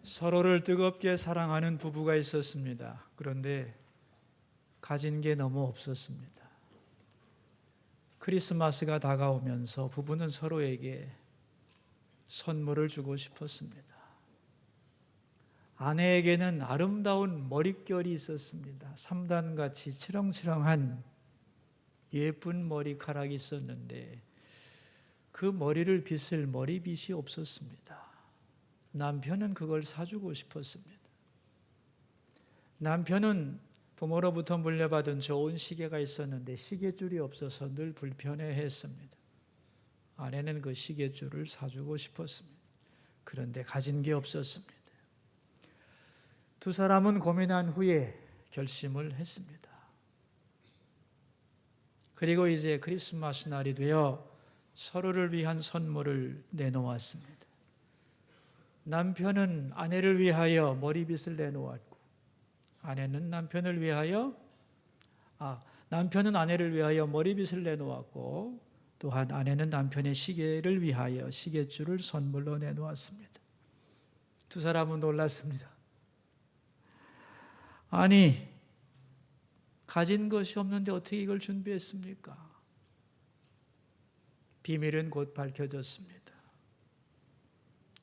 서로를 뜨겁게 사랑하는 부부가 있었습니다. 그런데 가진 게 너무 없었습니다. 크리스마스가 다가오면서 부부는 서로에게 선물을 주고 싶었습니다. 아내에게는 아름다운 머릿결이 있었습니다. 3단같이 치렁치렁한 예쁜 머리카락이 있었는데 그 머리를 빗을 머리빗이 없었습니다. 남편은 그걸 사주고 싶었습니다. 남편은 부모로부터 물려받은 좋은 시계가 있었는데 시계줄이 없어서 늘 불편해했습니다. 아내는 그 시계줄을 사주고 싶었습니다. 그런데 가진 게 없었습니다. 두 사람은 고민한 후에 결심을 했습니다. 그리고 이제 크리스마스 날이 되어 서로를 위한 선물을 내놓았습니다. 남편은 아내를 위하여 머리빗을 내놓았고 남편은 아내를 위하여 머리빗을 내놓았고 또한 아내는 남편의 시계를 위하여 시계줄을 선물로 내놓았습니다. 두 사람은 놀랐습니다. 아니, 가진 것이 없는데 어떻게 이걸 준비했습니까? 비밀은 곧 밝혀졌습니다.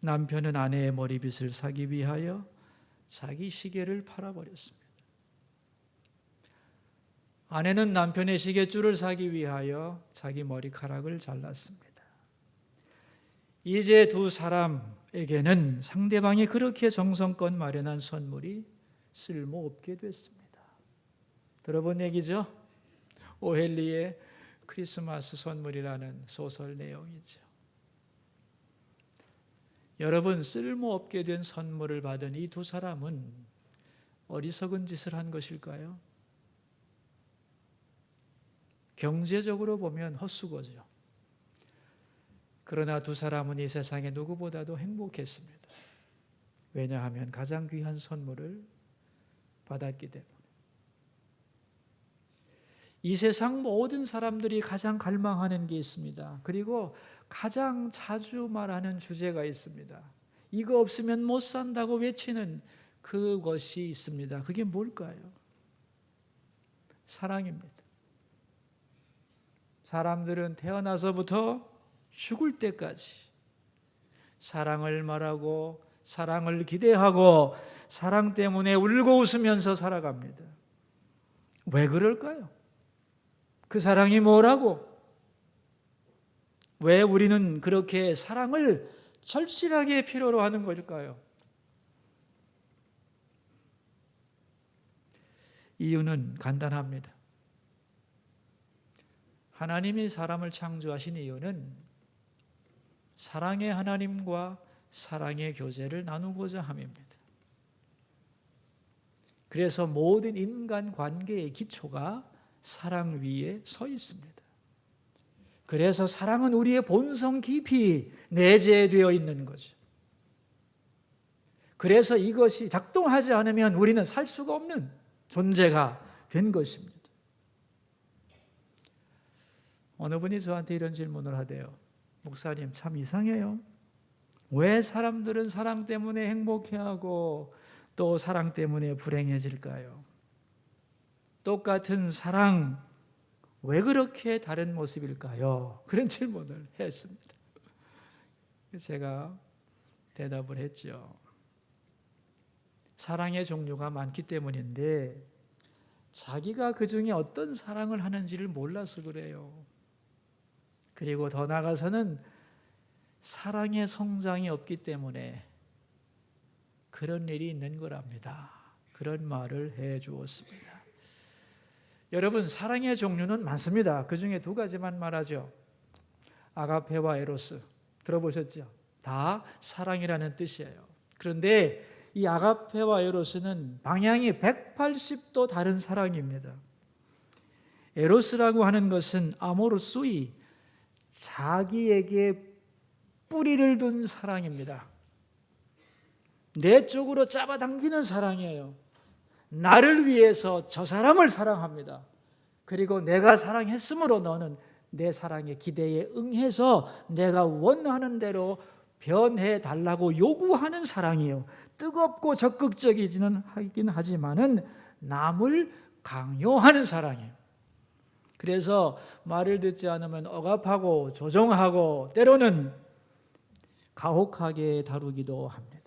남편은 아내의 머리빗을 사기 위하여 자기 시계를 팔아버렸습니다. 아내는 남편의 시계줄을 사기 위하여 자기 머리카락을 잘랐습니다. 이제 두 사람에게는 상대방이 그렇게 정성껏 마련한 선물이 쓸모없게 됐습니다. 들어본 얘기죠? 오헬리의 크리스마스 선물이라는 소설 내용이죠. 여러분, 쓸모없게 된 선물을 받은 이 두 사람은 어리석은 짓을 한 것일까요? 경제적으로 보면 헛수고죠. 그러나 두 사람은 이 세상에 누구보다도 행복했습니다. 왜냐하면 가장 귀한 선물을 받았기 때문에. 이 세상 모든 사람들이 가장 갈망하는 게 있습니다. 그리고 가장 자주 말하는 주제가 있습니다. 이거 없으면 못 산다고 외치는 그것이 있습니다. 그게 뭘까요? 사랑입니다. 사람들은 태어나서부터 죽을 때까지 사랑을 말하고 사랑을 기대하고 사랑 때문에 울고 웃으면서 살아갑니다. 왜 그럴까요? 그 사랑이 뭐라고? 왜 우리는 그렇게 사랑을 절실하게 필요로 하는 걸까요? 이유는 간단합니다. 하나님이 사람을 창조하신 이유는 사랑의 하나님과 사랑의 교제를 나누고자 함입니다. 그래서 모든 인간 관계의 기초가 사랑 위에 서 있습니다. 그래서 사랑은 우리의 본성 깊이 내재되어 있는 거죠. 그래서 이것이 작동하지 않으면 우리는 살 수가 없는 존재가 된 것입니다. 어느 분이 저한테 이런 질문을 하대요. 목사님, 참 이상해요. 왜 사람들은 사랑 때문에 행복해하고 또 사랑 때문에 불행해질까요? 똑같은 사랑, 왜 그렇게 다른 모습일까요? 그런 질문을 했습니다. 제가 대답을 했죠. 사랑의 종류가 많기 때문인데 자기가 그 중에 어떤 사랑을 하는지를 몰라서 그래요. 그리고 더 나아가서는 사랑의 성장이 없기 때문에 그런 일이 있는 거랍니다. 그런 말을 해 주었습니다. 여러분, 사랑의 종류는 많습니다. 그 중에 두 가지만 말하죠. 아가페와 에로스 들어보셨죠? 다 사랑이라는 뜻이에요. 그런데 이 아가페와 에로스는 방향이 180도 다른 사랑입니다. 에로스라고 하는 것은 아모르수이, 자기에게 뿌리를 둔 사랑입니다. 내 쪽으로 잡아당기는 사랑이에요. 나를 위해서 저 사람을 사랑합니다. 그리고 내가 사랑했으므로 너는 내 사랑의 기대에 응해서 내가 원하는 대로 변해 달라고 요구하는 사랑이에요. 뜨겁고 적극적이지는 하긴 하지만은 남을 강요하는 사랑이에요. 그래서 말을 듣지 않으면 억압하고 조종하고 때로는 가혹하게 다루기도 합니다.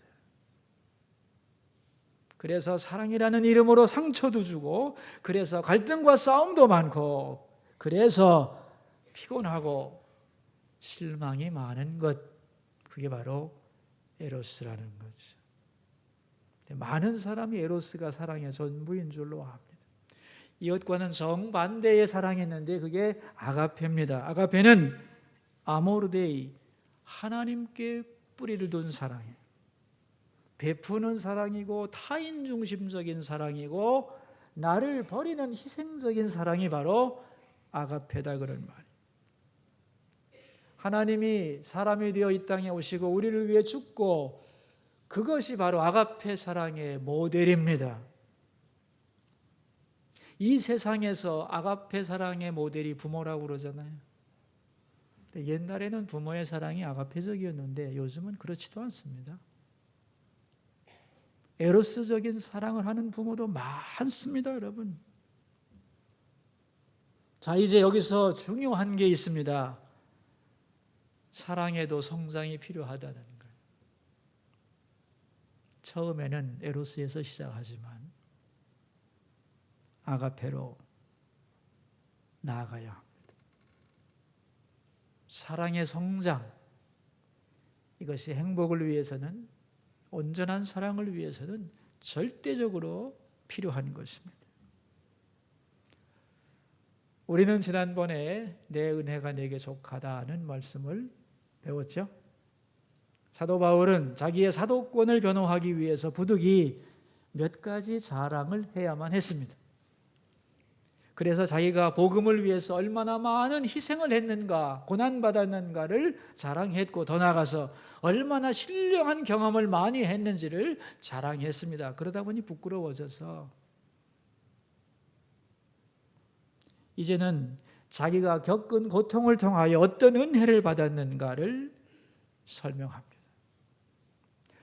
그래서 사랑이라는 이름으로 상처도 주고, 그래서 갈등과 싸움도 많고, 그래서 피곤하고 실망이 많은 것, 그게 바로 에로스라는 거죠. 많은 사람이 에로스가 사랑의 전부인 줄로 압니다. 이것과는 정반대의 사랑이 있는데 그게 아가페입니다. 아가페는 아모르데이, 하나님께 뿌리를 둔 사랑이에요. 베푸는 사랑이고 타인 중심적인 사랑이고 나를 버리는 희생적인 사랑이 바로 아가페다 그런 말이에요. 하나님이 사람이 되어 이 땅에 오시고 우리를 위해 죽고, 그것이 바로 아가페 사랑의 모델입니다. 이 세상에서 아가페 사랑의 모델이 부모라고 그러잖아요. 옛날에는 부모의 사랑이 아가페적이었는데 요즘은 그렇지도 않습니다. 에로스적인 사랑을 하는 부모도 많습니다, 여러분. 자, 이제 여기서 중요한 게 있습니다. 사랑에도 성장이 필요하다는 거예요. 처음에는 에로스에서 시작하지만 아가페로 나아가야 합니다. 사랑의 성장, 이것이 행복을 위해서는, 온전한 사랑을 위해서는 절대적으로 필요한 것입니다. 우리는 지난번에 내 은혜가 내게 족하다는 말씀을 배웠죠. 사도 바울은 자기의 사도권을 변호하기 위해서 부득이 몇 가지 자랑을 해야만 했습니다. 그래서 자기가 복음을 위해서 얼마나 많은 희생을 했는가, 고난받았는가를 자랑했고, 더 나아가서 얼마나 신령한 경험을 많이 했는지를 자랑했습니다. 그러다 보니 부끄러워져서 이제는 자기가 겪은 고통을 통하여 어떤 은혜를 받았는가를 설명합니다.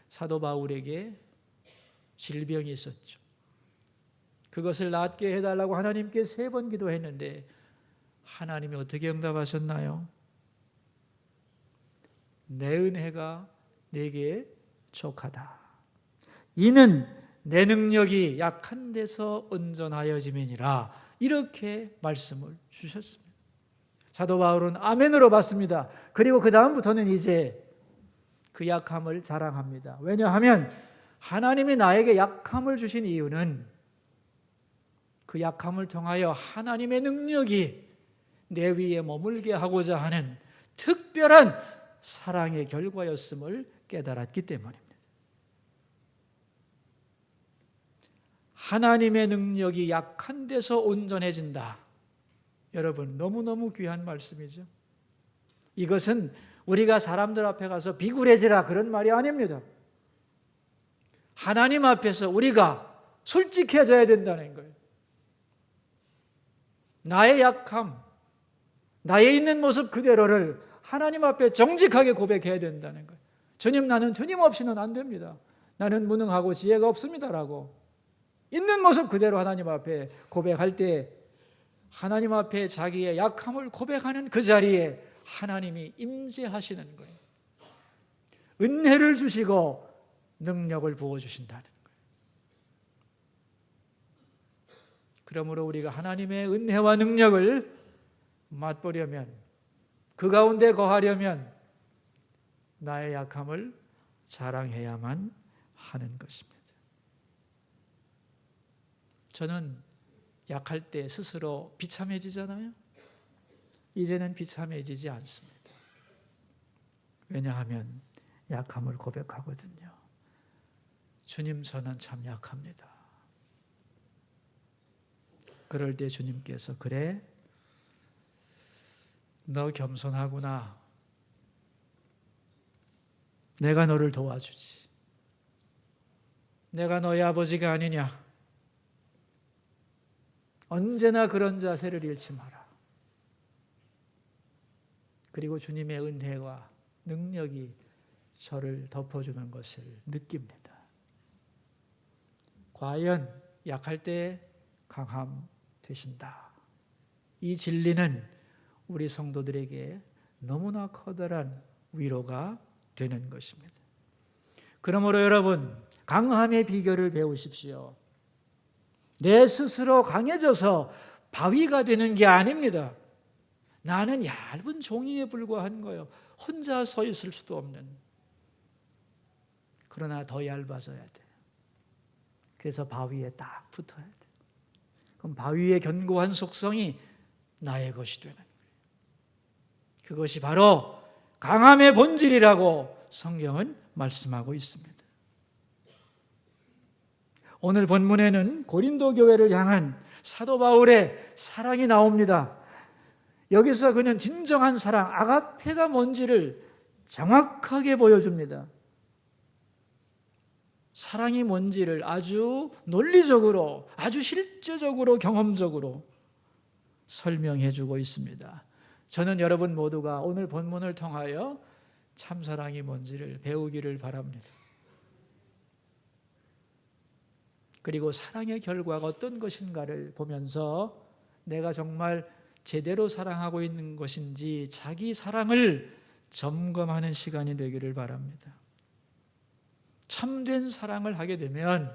사도 바울에게 질병이 있었죠. 그것을 낫게 해달라고 하나님께 3번 기도했는데 하나님이 어떻게 응답하셨나요? 내 은혜가 내게 족하다. 이는 내 능력이 약한 데서 온전하여짐이니라. 이렇게 말씀을 주셨습니다. 사도 바울은 아멘으로 받습니다. 그리고 그 다음부터는 이제 그 약함을 자랑합니다. 왜냐하면 하나님이 나에게 약함을 주신 이유는 그 약함을 통하여 하나님의 능력이 내 위에 머물게 하고자 하는 특별한 사랑의 결과였음을 깨달았기 때문입니다. 하나님의 능력이 약한 데서 온전해진다. 여러분, 너무너무 귀한 말씀이죠. 이것은 우리가 사람들 앞에 가서 비굴해지라 그런 말이 아닙니다. 하나님 앞에서 우리가 솔직해져야 된다는 거예요. 나의 약함, 나의 있는 모습 그대로를 하나님 앞에 정직하게 고백해야 된다는 거예요. 주님, 나는 주님 없이는 안 됩니다. 나는 무능하고 지혜가 없습니다라고 있는 모습 그대로 하나님 앞에 고백할 때, 하나님 앞에 자기의 약함을 고백하는 그 자리에 하나님이 임재하시는 거예요. 은혜를 주시고 능력을 부어주신다는 거예요. 그러므로 우리가 하나님의 은혜와 능력을 맛보려면, 그 가운데 거하려면 나의 약함을 자랑해야만 하는 것입니다. 저는 약할 때 스스로 비참해지잖아요. 이제는 비참해지지 않습니다. 왜냐하면 약함을 고백하거든요. 주님, 저는 참 약합니다. 그럴 때 주님께서, 그래, 너 겸손하구나. 내가 너를 도와주지. 내가 너의 아버지가 아니냐. 언제나 그런 자세를 잃지 마라. 그리고 주님의 은혜와 능력이 저를 덮어주는 것을 느낍니다. 과연 약할 때 강함 되신다. 이 진리는 우리 성도들에게 너무나 커다란 위로가 되는 것입니다. 그러므로 여러분, 강함의 비결을 배우십시오. 내 스스로 강해져서 바위가 되는 게 아닙니다. 나는 얇은 종이에 불과한 거예요. 혼자 서 있을 수도 없는. 그러나 더 얇아져야 돼요. 그래서 바위에 딱 붙어야 돼요. 그럼 바위의 견고한 속성이 나의 것이 되는 거예요. 그것이 바로 강함의 본질이라고 성경은 말씀하고 있습니다. 오늘 본문에는 고린도 교회를 향한 사도 바울의 사랑이 나옵니다. 여기서 그는 진정한 사랑, 아가페가 뭔지를 정확하게 보여줍니다. 사랑이 뭔지를 아주 논리적으로, 아주 실제적으로, 경험적으로 설명해 주고 있습니다. 저는 여러분 모두가 오늘 본문을 통하여 참사랑이 뭔지를 배우기를 바랍니다. 그리고 사랑의 결과가 어떤 것인가를 보면서 내가 정말 제대로 사랑하고 있는 것인지 자기 사랑을 점검하는 시간이 되기를 바랍니다. 참된 사랑을 하게 되면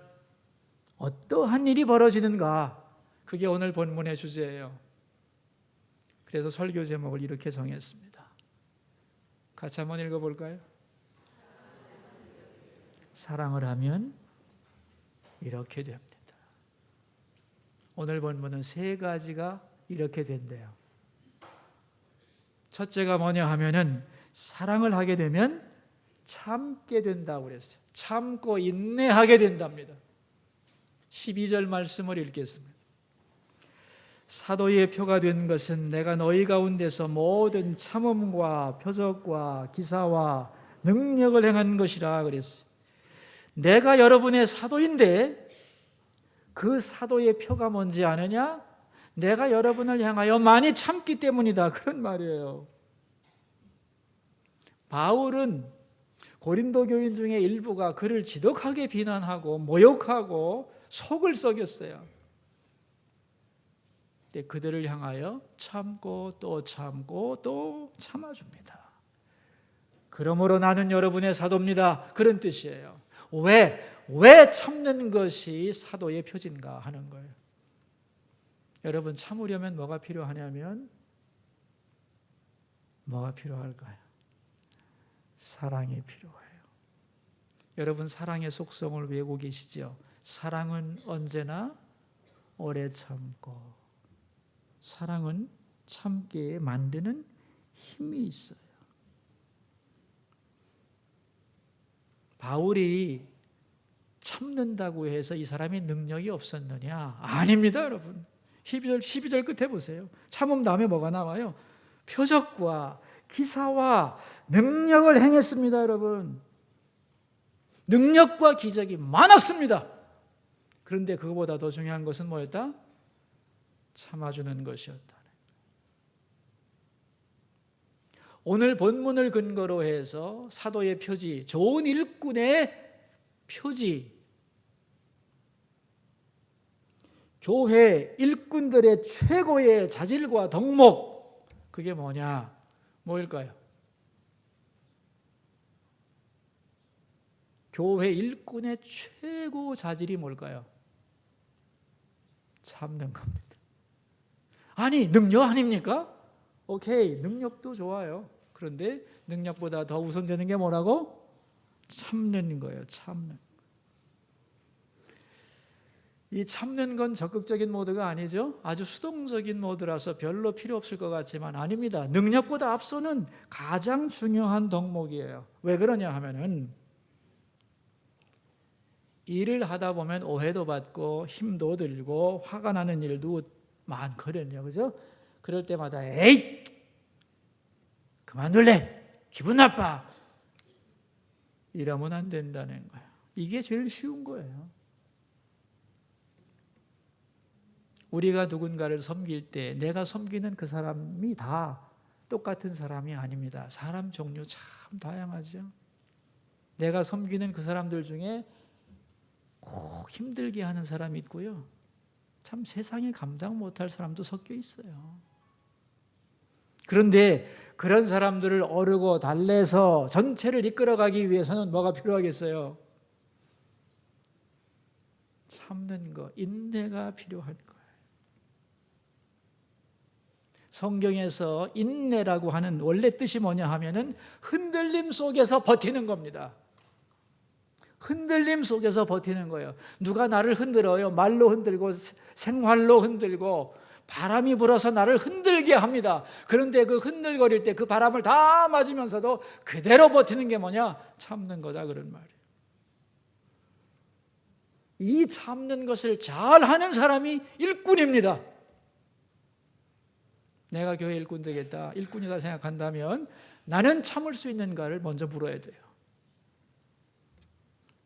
어떠한 일이 벌어지는가? 그게 오늘 본문의 주제예요. 그래서 설교 제목을 이렇게 정했습니다. 같이 한번 읽어볼까요? 사랑을 하면 이렇게 됩니다. 오늘 본문은 세 가지가 이렇게 된대요. 첫째가 뭐냐 하면은 사랑을 하게 되면 참게 된다고 그랬어요. 참고 인내하게 된답니다. 12절 말씀을 읽겠습니다. 사도의 표가 된 것은 내가 너희 가운데서 모든 참음과 표적과 기사와 능력을 행한 것이라 그랬어요. 내가 여러분의 사도인데 그 사도의 표가 뭔지 아느냐? 내가 여러분을 향하여 많이 참기 때문이다. 그런 말이에요. 바울은 고린도 교인 중에 일부가 그를 지독하게 비난하고 모욕하고 속을 썩였어요. 근데 그들을 향하여 참고 또 참고 또 참아줍니다. 그러므로 나는 여러분의 사도입니다. 그런 뜻이에요. 왜 참는 것이 사도의 표징가 하는 거예요. 여러분, 참으려면 뭐가 필요하냐면 뭐가 필요할까요? 사랑이 필요해요. 여러분, 사랑의 속성을 외우고 계시죠? 사랑은 언제나 오래 참고, 사랑은 참게 만드는 힘이 있어요. 바울이 참는다고 해서 이 사람이 능력이 없었느냐? 아닙니다, 여러분. 12절 끝에 보세요. 참음 다음에 뭐가 나와요? 표적과 기사와 능력을 행했습니다, 여러분. 능력과 기적이 많았습니다. 그런데 그거보다 더 중요한 것은 뭐였다? 참아주는 것이었다. 오늘 본문을 근거로 해서 사도의 표지, 좋은 일꾼의 표지, 교회 일꾼들의 최고의 자질과 덕목, 그게 뭐냐? 뭐일까요? 교회 일꾼의 최고 자질이 뭘까요? 참는 겁니다. 아니, 능력 아닙니까? 오케이, 능력도 좋아요. 그런데 능력보다 더 우선되는 게 뭐라고? 참는 거예요. 참는. 이 참는 건 적극적인 모드가 아니죠. 아주 수동적인 모드라서 별로 필요 없을 것 같지만 아닙니다. 능력보다 앞서는 가장 중요한 덕목이에요. 왜 그러냐 하면은 일을 하다 보면 오해도 받고 힘도 들고 화가 나는 일도 많거든요. 그죠? 그럴 때마다 에잇! 그만둘래! 기분 나빠! 이러면 안 된다는 거예요. 이게 제일 쉬운 거예요. 우리가 누군가를 섬길 때 내가 섬기는 그 사람이 다 똑같은 사람이 아닙니다. 사람 종류 참 다양하죠. 내가 섬기는 그 사람들 중에 꼭 힘들게 하는 사람이 있고요. 참 세상에 감당 못할 사람도 섞여 있어요. 그런데 그런 사람들을 어르고 달래서 전체를 이끌어가기 위해서는 뭐가 필요하겠어요? 참는 거, 인내가 필요한 거예요. 성경에서 인내라고 하는 원래 뜻이 뭐냐 하면은 흔들림 속에서 버티는 겁니다. 흔들림 속에서 버티는 거예요. 누가 나를 흔들어요. 말로 흔들고 생활로 흔들고 바람이 불어서 나를 흔들게 합니다. 그런데 그 흔들거릴 때 그 바람을 다 맞으면서도 그대로 버티는 게 뭐냐? 참는 거다 그런 말이에요. 이 참는 것을 잘하는 사람이 일꾼입니다. 내가 교회 일꾼 되겠다, 일꾼이다 생각한다면 나는 참을 수 있는가를 먼저 물어야 돼요.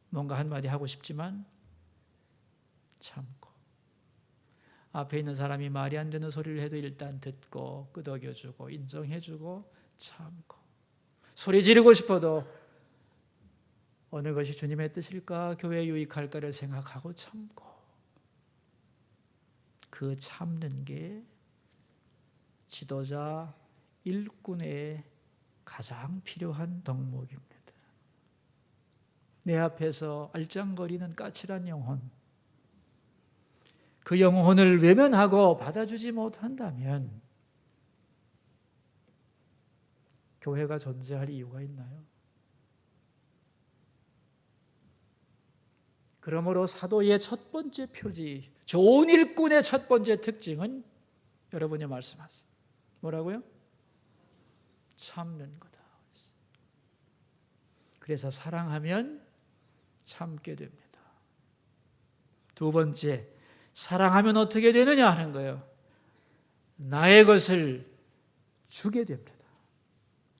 뭔가 한마디 하고 싶지만 참고, 앞에 있는 사람이 말이 안 되는 소리를 해도 일단 듣고 끄덕여주고 인정해주고 참고, 소리 지르고 싶어도 어느 것이 주님의 뜻일까, 교회에 유익할까를 생각하고 참고, 그 참는 게 지도자 일꾼의 가장 필요한 덕목입니다. 내 앞에서 알짱거리는 까칠한 영혼, 그 영혼을 외면하고 받아주지 못한다면 교회가 존재할 이유가 있나요? 그러므로 사도의 첫 번째 표지, 좋은 일꾼의 첫 번째 특징은 여러분이 말씀하세요. 뭐라고요? 참는 거다. 그래서 사랑하면 참게 됩니다. 두 번째, 사랑하면 어떻게 되느냐 하는 거예요. 나의 것을 주게 됩니다.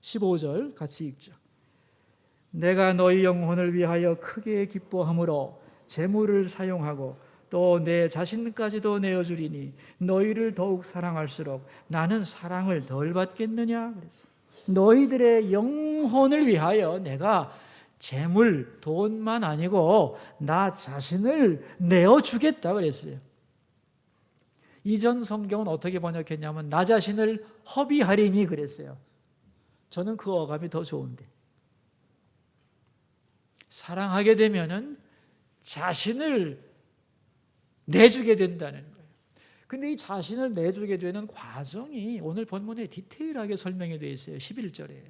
15절 같이 읽죠. 내가 너희 영혼을 위하여 크게 기뻐함으로 재물을 사용하고 또 내 자신까지도 내어주리니 너희를 더욱 사랑할수록 나는 사랑을 덜 받겠느냐 그랬어요. 너희들의 영혼을 위하여 내가 재물, 돈만 아니고 나 자신을 내어주겠다 그랬어요. 이전 성경은 어떻게 번역했냐면 나 자신을 허비하리니 그랬어요. 저는 그 어감이 더 좋은데, 사랑하게 되면은 자신을 내주게 된다는 거예요. 근데 이 자신을 내주게 되는 과정이 오늘 본문에 디테일하게 설명이 되어 있어요. 11절에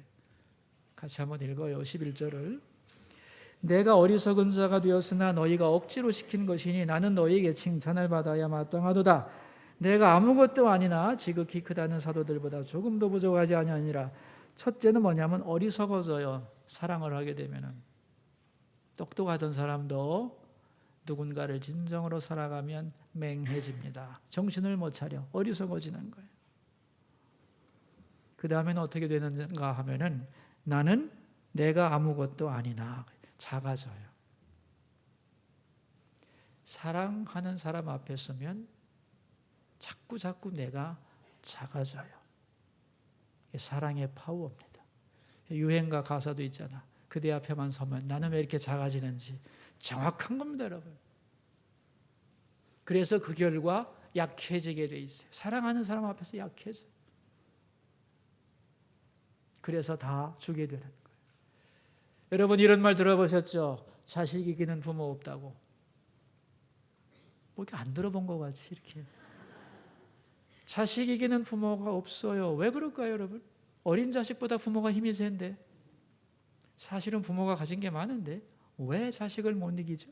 같이 한번 읽어요. 11절을 내가 어리석은 자가 되었으나 너희가 억지로 시킨 것이니 나는 너희에게 칭찬을 받아야 마땅하도다. 내가 아무것도 아니나 지극히 크다는 사도들보다 조금도 부족하지 아니하니라. 첫째는 뭐냐면 어리석어져요. 사랑을 하게 되면은. 똑똑하던 사람도 누군가를 진정으로 살아가면 맹해집니다. 정신을 못 차려 어리석어지는 거예요. 그 다음에는 어떻게 되는가 하면은 나는 내가 아무것도 아니나 작아져요. 사랑하는 사람 앞에 서면 자꾸 내가 작아져요. 사랑의 파워입니다. 유행가 가사도 있잖아. 그대 앞에만 서면 나는 왜 이렇게 작아지는지. 정확한 겁니다, 여러분. 그래서 그 결과 약해지게 돼 있어요. 사랑하는 사람 앞에서 약해져. 그래서 다 주게 되는 거예요. 여러분 이런 말 들어보셨죠? 자식 이기는 부모 없다고. 뭐 이렇게 안 들어본 것 같이 이렇게. 자식 이기는 부모가 없어요. 왜 그럴까요, 여러분? 어린 자식보다 부모가 힘이 센데, 사실은 부모가 가진 게 많은데 왜 자식을 못 이기죠?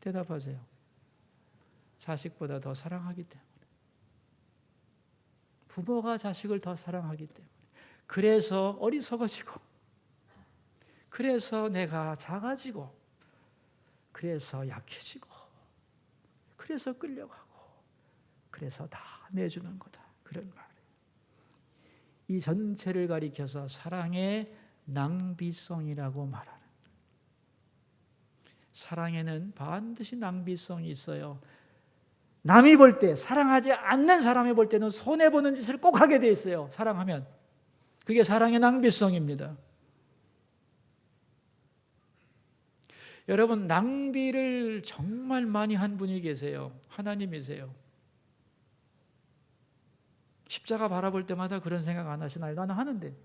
대답하세요. 자식보다 더 사랑하기 때문에. 부모가 자식을 더 사랑하기 때문에. 그래서 어리석어지고, 그래서 내가 작아지고, 그래서 약해지고, 그래서 끌려가고, 그래서 다 내주는 거다. 그런 말이에요. 이 전체를 가리켜서 사랑의 낭비성이라고 말하는. 사랑에는 반드시 낭비성이 있어요. 남이 볼 때, 사랑하지 않는 사람이 볼 때는 손해보는 짓을 꼭 하게 돼 있어요. 사랑하면. 그게 사랑의 낭비성입니다. 여러분, 낭비를 정말 많이 한 분이 계세요. 하나님이세요. 십자가 바라볼 때마다 그런 생각 안 하시나요? 나는 하는데.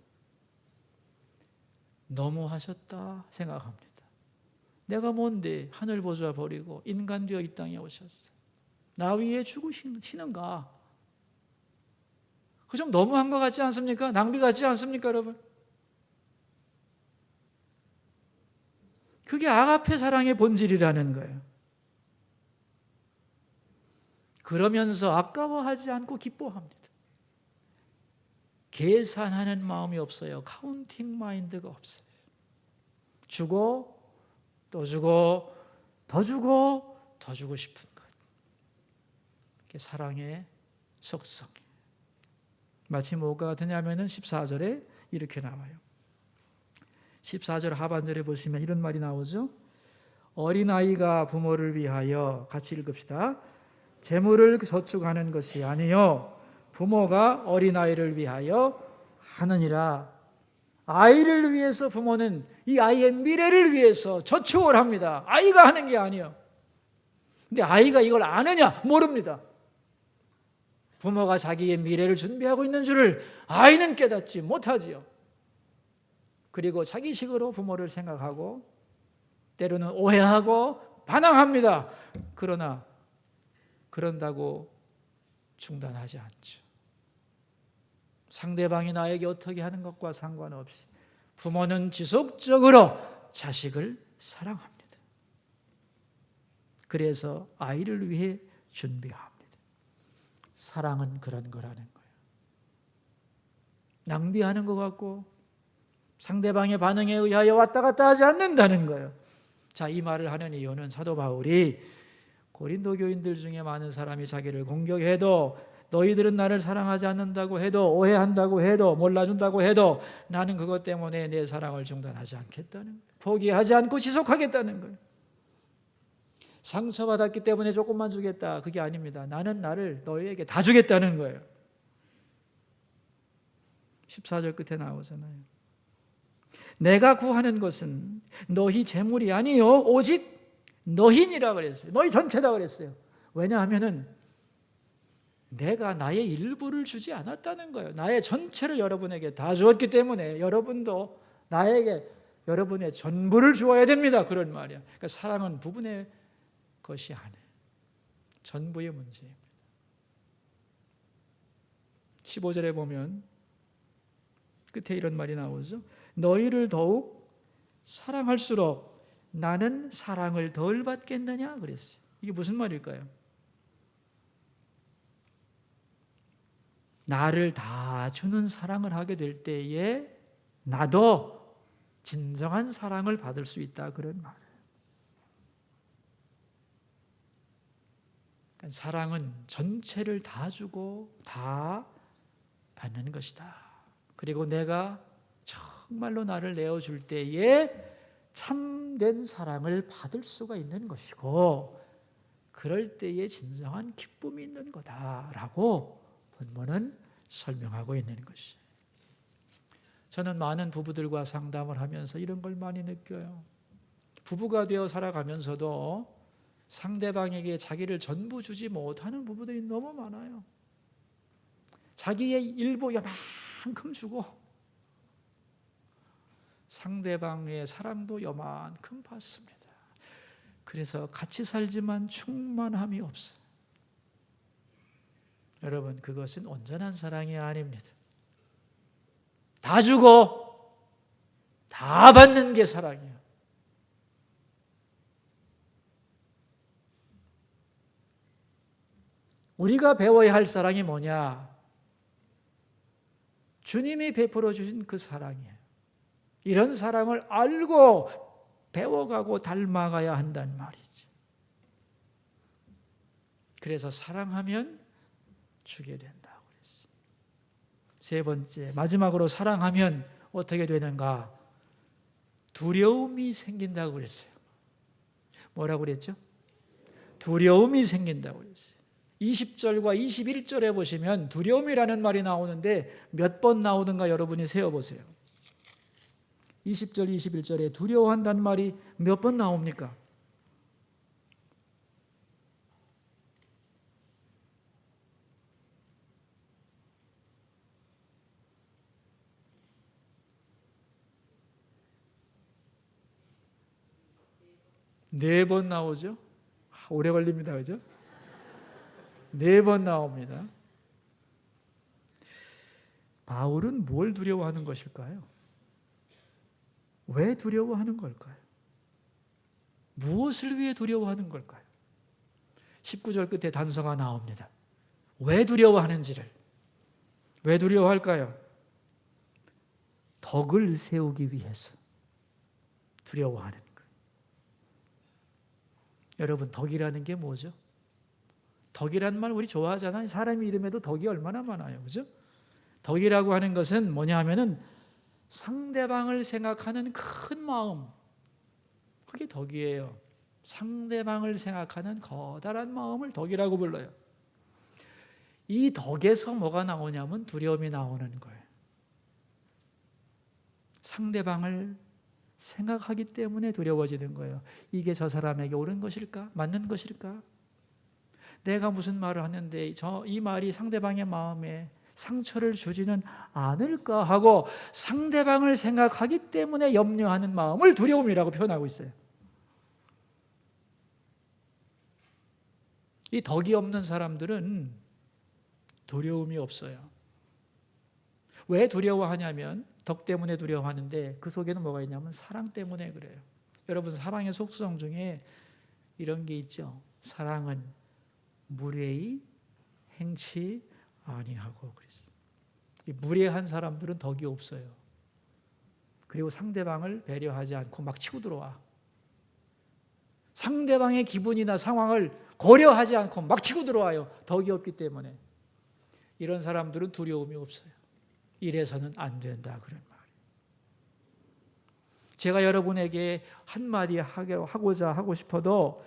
너무 하셨다 생각합니다. 내가 뭔데 하늘 보좌 버리고 인간 되어 이 땅에 오셨어. 나 위해 죽으시는가? 그 좀 너무한 것 같지 않습니까? 낭비 같지 않습니까, 여러분? 그게 아가페 사랑의 본질이라는 거예요. 그러면서 아까워하지 않고 기뻐합니다. 계산하는 마음이 없어요. 카운팅 마인드가 없어요. 주고 또 주고 더 주고 더 주고 싶은 것. 그게 사랑의 속성. 마치 뭐가 되냐면은 14절에 이렇게 나와요. 14절 하반절에 보시면 이런 말이 나오죠. 어린아이가 부모를 위하여, 같이 읽읍시다. 재물을 저축하는 것이 아니요 부모가 어린아이를 위하여 하느니라. 아이를 위해서 부모는 이 아이의 미래를 위해서 저축을 합니다. 아이가 하는 게 아니에요. 근데 아이가 이걸 아느냐? 모릅니다. 부모가 자기의 미래를 준비하고 있는 줄을 아이는 깨닫지 못하지요. 그리고 자기식으로 부모를 생각하고 때로는 오해하고 반항합니다. 그러나 그런다고 중단하지 않죠. 상대방이 나에게 어떻게 하는 것과 상관없이 부모는 지속적으로 자식을 사랑합니다. 그래서 아이를 위해 준비합니다. 사랑은 그런 거라는 거예요. 낭비하는 것 같고 상대방의 반응에 의하여 왔다 갔다 하지 않는다는 거예요. 자, 이 말을 하는 이유는 사도 바울이 고린도 교인들 중에 많은 사람이 자기를 공격해도, 너희들은 나를 사랑하지 않는다고 해도, 오해한다고 해도, 몰라준다고 해도 나는 그것 때문에 내 사랑을 중단하지 않겠다는 거예요. 포기하지 않고 지속하겠다는 거예요. 상처받았기 때문에 조금만 주겠다, 그게 아닙니다. 나는 나를 너희에게 다 주겠다는 거예요. 14절 끝에 나오잖아요. 내가 구하는 것은 너희 재물이 아니요 오직 너희니라 그랬어요. 너희 전체다 그랬어요. 왜냐하면은 내가 나의 일부를 주지 않았다는 거예요. 나의 전체를 여러분에게 다 주었기 때문에 여러분도 나에게 여러분의 전부를 주어야 됩니다. 그런 말이야. 그러니까 사랑은 부분의 것이 아니에요. 전부의 문제입니다. 15절에 보면 끝에 이런 말이 나오죠. 너희를 더욱 사랑할수록 나는 사랑을 덜 받겠느냐 그랬어요. 이게 무슨 말일까요? 나를 다 주는 사랑을 하게 될 때에 나도 진정한 사랑을 받을 수 있다, 그런 말이에요. 그러니까 사랑은 전체를 다 주고 다 받는 것이다. 그리고 내가 정말로 나를 내어줄 때에 참된 사랑을 받을 수가 있는 것이고, 그럴 때에 진정한 기쁨이 있는 거다라고 본문은 설명하고 있는 것이에요. 저는 많은 부부들과 상담을 하면서 이런 걸 많이 느껴요. 부부가 되어 살아가면서도 상대방에게 자기를 전부 주지 못하는 부부들이 너무 많아요. 자기의 일부 요만큼 주고 상대방의 사랑도 요만큼 받습니다. 그래서 같이 살지만 충만함이 없어요. 여러분, 그것은 온전한 사랑이 아닙니다. 다 주고 다 받는 게 사랑이에요. 우리가 배워야 할 사랑이 뭐냐? 주님이 베풀어 주신 그 사랑이에요. 이런 사랑을 알고 배워가고 닮아가야 한단 말이죠. 그래서 사랑하면 주게 된다고 그랬어요. 세 번째, 마지막으로 사랑하면 어떻게 되는가? 두려움이 생긴다고 그랬어요. 뭐라고 그랬죠? 두려움이 생긴다고 그랬어요. 20절과 21절에 보시면 두려움이라는 말이 나오는데 몇 번 나오든가 여러분이 세어보세요. 20절, 21절에 두려워한다는 말이 몇 번 나옵니까? 네 번 나오죠? 오래 걸립니다. 그죠? 네 번 나옵니다. 바울은 뭘 두려워하는 것일까요? 왜 두려워하는 걸까요? 무엇을 위해 두려워하는 걸까요? 19절 끝에 단서가 나옵니다. 왜 두려워하는지를. 왜 두려워할까요? 덕을 세우기 위해서 두려워하는 거예요. 여러분, 덕이라는 게 뭐죠? 덕이라는 말 우리 좋아하잖아요. 사람 이름에도 덕이 얼마나 많아요. 그죠? 덕이라고 하는 것은 뭐냐 하면은 상대방을 생각하는 큰 마음. 그게 덕이에요. 상대방을 생각하는 커다란 마음을 덕이라고 불러요. 이 덕에서 뭐가 나오냐면 두려움이 나오는 거예요. 상대방을 생각하기 때문에 두려워지는 거예요. 이게 저 사람에게 옳은 것일까? 맞는 것일까? 내가 무슨 말을 하는데 이 말이 상대방의 마음에 상처를 주지는 않을까 하고 상대방을 생각하기 때문에 염려하는 마음을 두려움이라고 표현하고 있어요. 이 덕이 없는 사람들은 두려움이 없어요. 왜 두려워하냐면 덕 때문에 두려워하는데 그 속에는 뭐가 있냐면 사랑 때문에 그래요. 여러분, 사랑의 속성 중에 이런 게 있죠. 사랑은 무례히 행치 아니하고 그랬어요. 무례한 사람들은 덕이 없어요. 그리고 상대방을 배려하지 않고 막 치고 들어와. 상대방의 기분이나 상황을 고려하지 않고 막 치고 들어와요. 덕이 없기 때문에. 이런 사람들은 두려움이 없어요. 이래서는 안 된다 그런 말이에요. 제가 여러분에게 한마디 하고자 하고 싶어도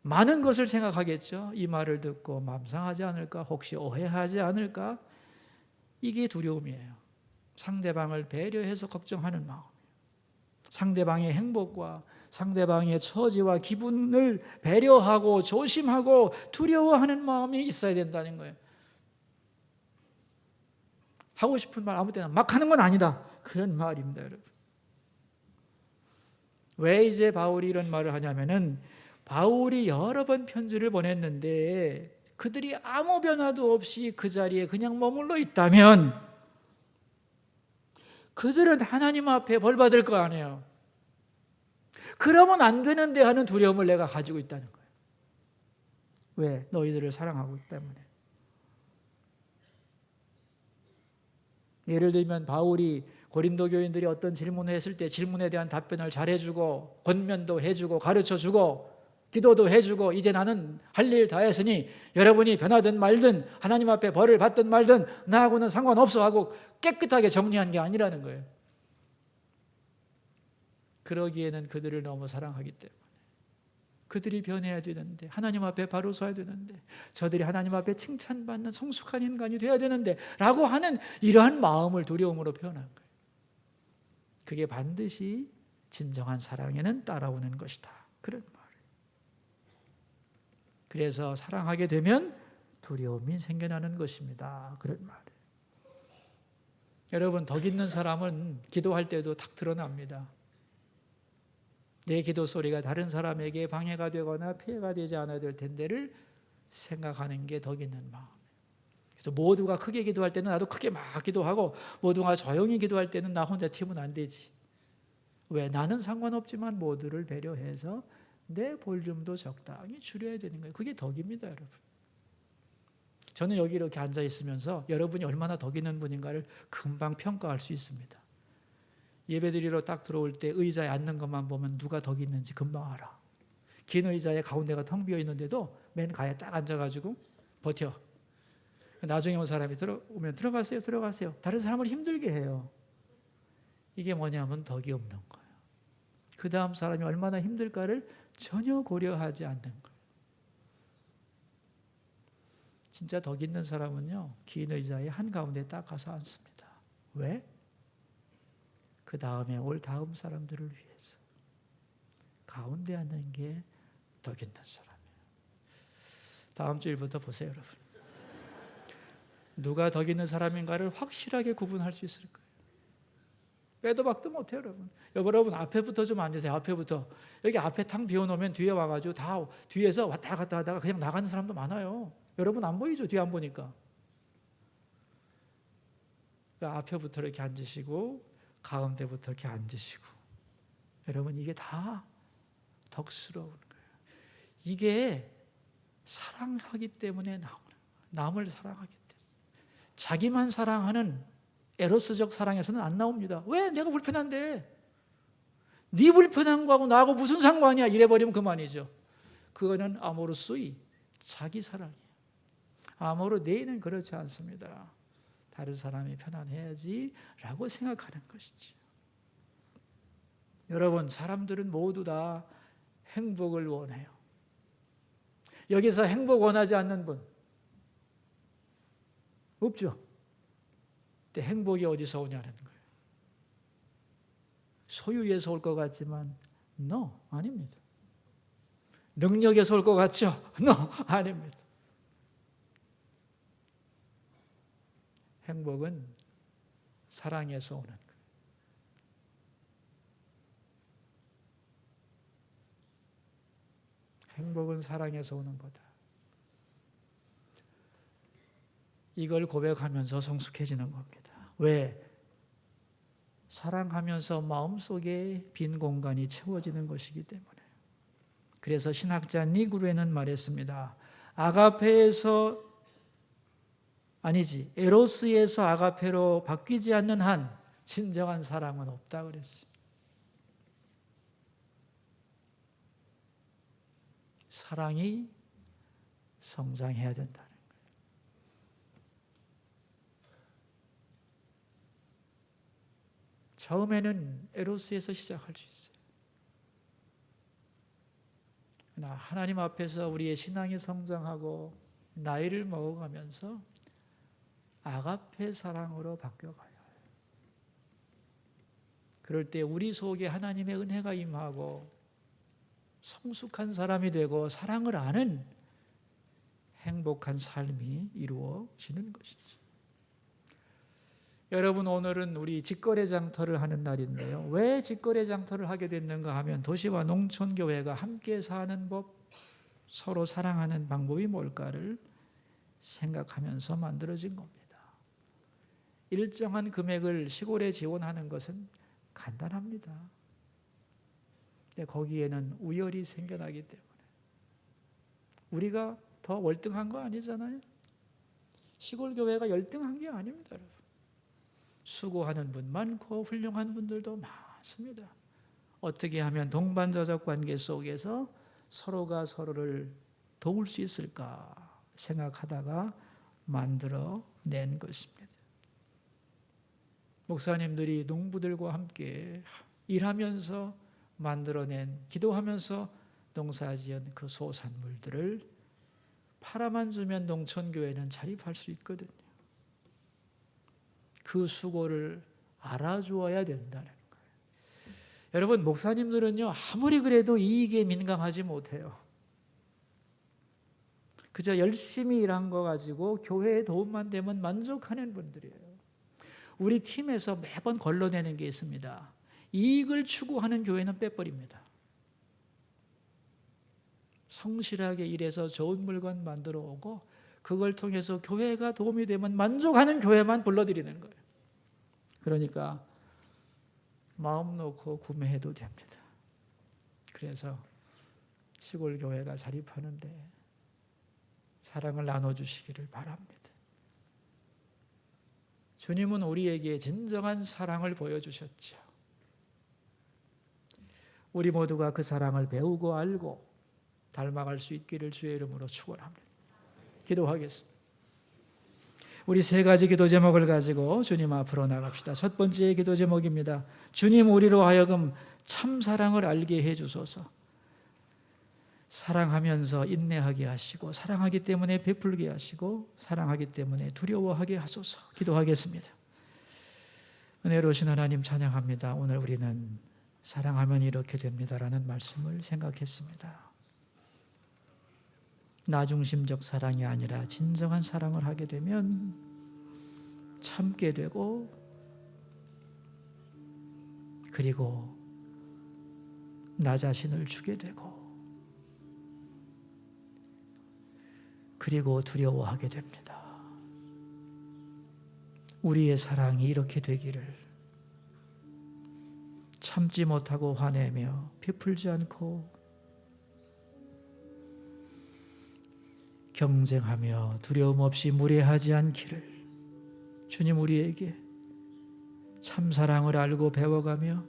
많은 것을 생각하겠죠. 이 말을 듣고 마음 상하지 않을까? 혹시 오해하지 않을까? 이게 두려움이에요. 상대방을 배려해서 걱정하는 마음. 상대방의 행복과 상대방의 처지와 기분을 배려하고 조심하고 두려워하는 마음이 있어야 된다는 거예요. 하고 싶은 말 아무 때나 막 하는 건 아니다. 그런 말입니다, 여러분. 왜 이제 바울이 이런 말을 하냐면은 바울이 여러 번 편지를 보냈는데 그들이 아무 변화도 없이 그 자리에 그냥 머물러 있다면 그들은 하나님 앞에 벌 받을 거 아니에요. 그러면 안 되는데 하는 두려움을 내가 가지고 있다는 거예요. 왜? 너희들을 사랑하기 때문에. 예를 들면 바울이 고린도 교인들이 어떤 질문을 했을 때 질문에 대한 답변을 잘해주고 권면도 해주고 가르쳐주고 기도도 해주고 이제 나는 할 일 다 했으니 여러분이 변하든 말든 하나님 앞에 벌을 받든 말든 나하고는 상관없어 하고 깨끗하게 정리한 게 아니라는 거예요. 그러기에는 그들을 너무 사랑하기 때문에 그들이 변해야 되는데 하나님 앞에 바로 서야 되는데 저들이 하나님 앞에 칭찬받는 성숙한 인간이 돼야 되는데 라고 하는 이러한 마음을 두려움으로 표현한 거예요. 그게 반드시 진정한 사랑에는 따라오는 것이다. 그런 말이에요. 그래서 사랑하게 되면 두려움이 생겨나는 것입니다. 그런 말이에요. 여러분, 덕 있는 사람은 기도할 때도 탁 드러납니다. 내 기도 소리가 다른 사람에게 방해가 되거나 피해가 되지 않아야 될 텐데를 생각하는 게 덕 있는 마음이에요. 그래서 모두가 크게 기도할 때는 나도 크게 막 기도하고 모두가 조용히 기도할 때는 나 혼자 튀면 안 되지. 왜? 나는 상관없지만 모두를 배려해서 내 볼륨도 적당히 줄여야 되는 거예요. 그게 덕입니다, 여러분. 저는 여기 이렇게 앉아 있으면서 여러분이 얼마나 덕 있는 분인가를 금방 평가할 수 있습니다. 예배드리러 딱 들어올 때 의자에 앉는 것만 보면 누가 덕이 있는지 금방 알아. 긴 의자에 가운데가 텅 비어 있는데도 맨 가에 딱 앉아가지고 버텨. 나중에 온 사람이 들어오면 들어가세요. 다른 사람을 힘들게 해요. 이게 뭐냐면 덕이 없는 거예요. 그 다음 사람이 얼마나 힘들까를 전혀 고려하지 않는 거예요. 진짜 덕 있는 사람은요, 긴 의자에 한가운데 딱 가서 앉습니다. 왜? 그 다음에 올 다음 사람들을 위해서 가운데 앉는 게 덕 있는 사람이에요. 다음 주일부터 보세요, 여러분. 누가 덕 있는 사람인가를 확실하게 구분할 수 있을 거예요. 빼도 박도 못해요, 여러분. 여러분 앞에부터 좀 앉으세요. 앞에부터. 여기 앞에 탕 비워놓으면 뒤에 와가지고 다 뒤에서 왔다 갔다 하다가 그냥 나가는 사람도 많아요. 여러분 안 보이죠? 뒤에 안 보니까. 그러니까 앞에부터 이렇게 앉으시고 가운데부터 이렇게 앉으시고. 여러분 이게 다 덕스러운 거예요. 이게 사랑하기 때문에 나오는 거예요. 남을 사랑하기 때문에. 자기만 사랑하는 에로스적 사랑에서는 안 나옵니다. 왜? 내가 불편한데. 네 불편한 거하고 나하고 무슨 상관이야? 이래버리면 그만이죠. 그거는 아모르수이, 자기 사랑이에요. 아모르 데이는 그렇지 않습니다. 다른 사람이 편안해야지 라고 생각하는 것이죠. 여러분, 사람들은 모두 다 행복을 원해요. 여기서 행복 원하지 않는 분 없죠? 근데 행복이 어디서 오냐는 거예요. 소유에서 올 것 같지만 no, 아닙니다. 능력에서 올 것 같죠? no, 아닙니다. 행복은 사랑에서 오는 거예요. 행복은 사랑에서 오는 거다. 이걸 고백하면서 성숙해지는 겁니다. 왜? 사랑하면서 마음속에 빈 공간이 채워지는 것이기 때문에. 그래서 신학자 니그루에는 말했습니다. 에로스에서 아가페로 바뀌지 않는 한 진정한 사랑은 없다 그랬어요. 사랑이 성장해야 된다는 거예요. 처음에는 에로스에서 시작할 수 있어요. 그러나 하나님 앞에서 우리의 신앙이 성장하고 나이를 먹어가면서 아가페 사랑으로 바뀌어가요. 그럴 때 우리 속에 하나님의 은혜가 임하고 성숙한 사람이 되고 사랑을 아는 행복한 삶이 이루어지는 것이죠. 여러분, 오늘은 우리 직거래 장터를 하는 날인데요. 왜 직거래 장터를 하게 됐는가 하면 도시와 농촌교회가 함께 사는 법, 서로 사랑하는 방법이 뭘까를 생각하면서 만들어진 겁니다. 일정한 금액을 시골에 지원하는 것은 간단합니다. 근데 거기에는 우열이 생겨나기 때문에 우리가 더 월등한 거 아니잖아요. 시골 교회가 열등한 게 아닙니다, 여러분. 수고하는 분 많고 훌륭한 분들도 많습니다. 어떻게 하면 동반자적 관계 속에서 서로가 서로를 도울 수 있을까 생각하다가 만들어낸 것입니다. 목사님들이 농부들과 함께 일하면서 만들어낸, 기도하면서 농사지은 그 소산물들을 팔아만 주면 농촌교회는 자립할 수 있거든요. 그 수고를 알아주어야 된다는 거예요. 여러분, 목사님들은요, 아무리 그래도 이익에 민감하지 못해요. 그저 열심히 일한 거 가지고 교회에 도움만 되면 만족하는 분들이에요. 우리 팀에서 매번 걸러내는 게 있습니다. 이익을 추구하는 교회는 빼버립니다. 성실하게 일해서 좋은 물건 만들어 오고 그걸 통해서 교회가 도움이 되면 만족하는 교회만 불러들이는 거예요. 그러니까 마음 놓고 구매해도 됩니다. 그래서 시골 교회가 자립하는데 사랑을 나눠주시기를 바랍니다. 주님은 우리에게 진정한 사랑을 보여주셨죠. 우리 모두가 그 사랑을 배우고 알고 닮아갈 수 있기를 주의 이름으로 축원합니다. 기도하겠습니다. 우리 세 가지 기도 제목을 가지고 주님 앞으로 나갑시다. 첫 번째 기도 제목입니다. 주님, 우리로 하여금 참 사랑을 알게 해 주소서. 사랑하면서 인내하게 하시고, 사랑하기 때문에 베풀게 하시고, 사랑하기 때문에 두려워하게 하소서. 기도하겠습니다. 은혜로우신 하나님 찬양합니다. 오늘 우리는 사랑하면 이렇게 됩니다라는 말씀을 생각했습니다. 나중심적 사랑이 아니라 진정한 사랑을 하게 되면 참게 되고, 그리고 나 자신을 주게 되고, 그리고 두려워하게 됩니다. 우리의 사랑이 이렇게 되기를, 참지 못하고 화내며 베풀지 않고 경쟁하며 두려움 없이 무례하지 않기를 주님 우리에게 참사랑을 알고 배워가며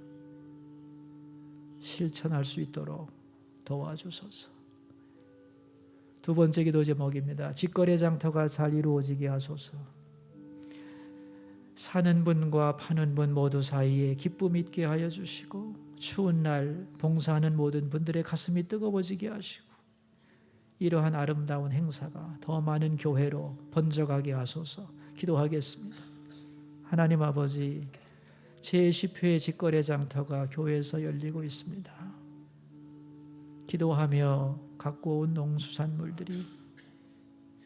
실천할 수 있도록 도와주소서. 두 번째 기도 제목입니다. 직거래 장터가 잘 이루어지게 하소서. 사는 분과 파는 분 모두 사이에 기쁨 있게 하여 주시고, 추운 날 봉사하는 모든 분들의 가슴이 뜨거워지게 하시고, 이러한 아름다운 행사가 더 많은 교회로 번져가게 하소서. 기도하겠습니다. 하나님 아버지, 제10회 직거래 장터가 교회에서 열리고 있습니다. 기도하며 갖고 온 농수산물들이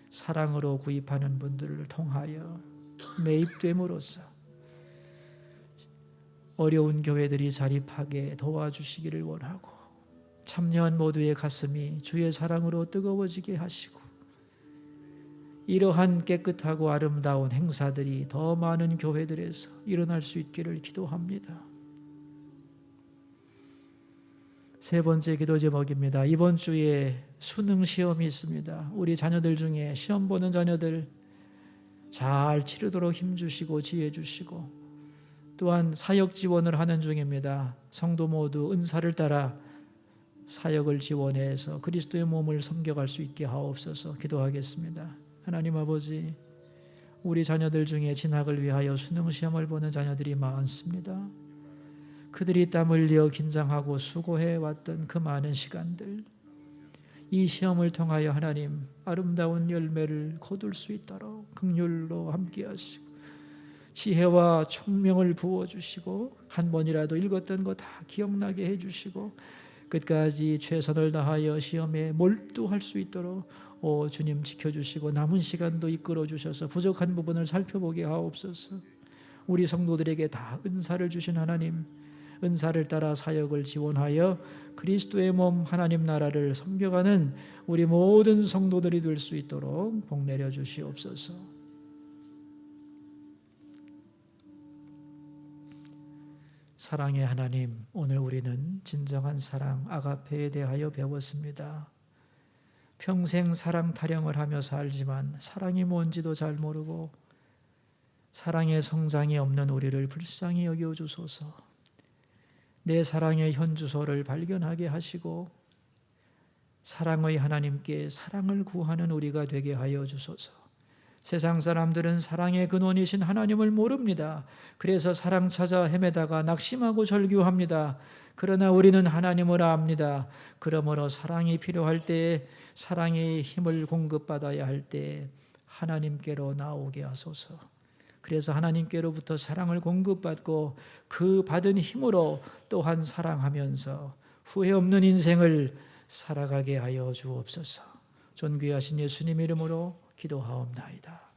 사랑으로 구입하는 분들을 통하여 매입됨으로써 어려운 교회들이 자립하게 도와주시기를 원하고, 참여한 모두의 가슴이 주의 사랑으로 뜨거워지게 하시고, 이러한 깨끗하고 아름다운 행사들이 더 많은 교회들에서 일어날 수 있기를 기도합니다. 세 번째 기도 제목입니다. 이번 주에 수능 시험이 있습니다. 우리 자녀들 중에 시험 보는 자녀들 잘 치르도록 힘주시고 지혜 주시고, 또한 사역 지원을 하는 중입니다. 성도 모두 은사를 따라 사역을 지원해서 그리스도의 몸을 섬겨갈 수 있게 하옵소서. 기도하겠습니다. 하나님 아버지, 우리 자녀들 중에 진학을 위하여 수능 시험을 보는 자녀들이 많습니다. 그들이 땀 흘려 긴장하고 수고해 왔던 그 많은 시간들, 이 시험을 통하여 하나님 아름다운 열매를 거둘 수 있도록 긍휼로 함께 하시고, 지혜와 총명을 부어주시고, 한 번이라도 읽었던 거 다 기억나게 해주시고, 끝까지 최선을 다하여 시험에 몰두할 수 있도록 주님 지켜주시고, 남은 시간도 이끌어 주셔서 부족한 부분을 살펴보게 하옵소서. 우리 성도들에게 다 은사를 주신 하나님, 은사를 따라 사역을 지원하여 그리스도의 몸 하나님 나라를 섬겨가는 우리 모든 성도들이 될 수 있도록 복 내려 주시옵소서. 사랑의 하나님, 오늘 우리는 진정한 사랑 아가페에 대하여 배웠습니다. 평생 사랑 타령을 하며 살지만 사랑이 뭔지도 잘 모르고 사랑의 성장이 없는 우리를 불쌍히 여겨 주소서. 내 사랑의 현주소를 발견하게 하시고 사랑의 하나님께 사랑을 구하는 우리가 되게 하여 주소서. 세상 사람들은 사랑의 근원이신 하나님을 모릅니다. 그래서 사랑 찾아 헤매다가 낙심하고 절규합니다. 그러나 우리는 하나님을 압니다. 그러므로 사랑이 필요할 때에, 사랑의 힘을 공급받아야 할 때에 하나님께로 나오게 하소서. 그래서 하나님께로부터 사랑을 공급받고 그 받은 힘으로 또한 사랑하면서 후회 없는 인생을 살아가게 하여 주옵소서. 존귀하신 예수님 이름으로 기도하옵나이다.